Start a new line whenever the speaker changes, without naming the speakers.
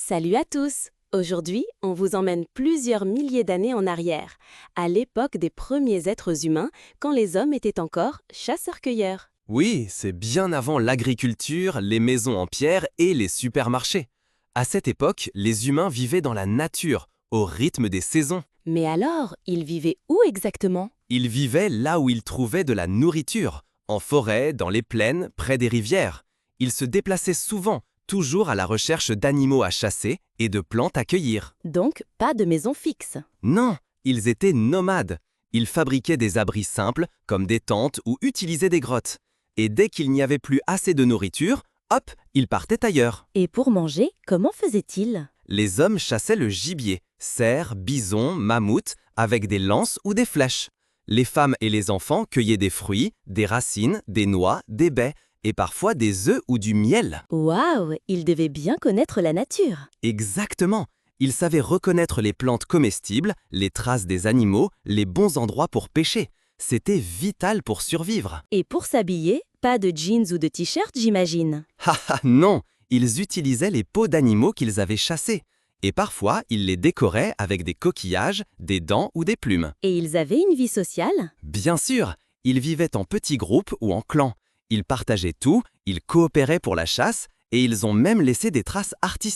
Salut à tous! Aujourd'hui, on vous emmène plusieurs milliers d'années en arrière, à l'époque des premiers êtres humains, quand les hommes étaient encore chasseurs-cueilleurs.
Oui, c'est bien avant l'agriculture, les maisons en pierre et les supermarchés. À cette époque, les humains vivaient dans la nature, au rythme des saisons.
Mais alors, ils vivaient où exactement?
Ils vivaient là où ils trouvaient de la nourriture, en forêt, dans les plaines, près des rivières. Ils se déplaçaient souvent, toujours à la recherche d'animaux à chasser et de plantes à cueillir.
Donc, pas de maison fixe.
Non, ils étaient nomades. Ils fabriquaient des abris simples, comme des tentes ou utilisaient des grottes. Et dès qu'il n'y avait plus assez de nourriture, hop, ils partaient ailleurs.
Et pour manger, comment faisaient-ils?
Les hommes chassaient le gibier, cerfs, bisons, mammouths, avec des lances ou des flèches. Les femmes et les enfants cueillaient des fruits, des racines, des noix, des baies, et parfois des œufs ou du miel.
Waouh! Ils devaient bien connaître la nature.
Exactement. Ils savaient reconnaître les plantes comestibles, les traces des animaux, les bons endroits pour pêcher. C'était vital pour survivre.
Et pour s'habiller, pas de jeans ou de t-shirt, j'imagine.
Haha, non, ils utilisaient les peaux d'animaux qu'ils avaient chassés. Et parfois, ils les décoraient avec des coquillages, des dents ou des plumes.
Et ils avaient une vie sociale?
Bien sûr, ils vivaient en petits groupes ou en clans. Ils partageaient tout, ils coopéraient pour la chasse et ils ont même laissé des traces artistiques.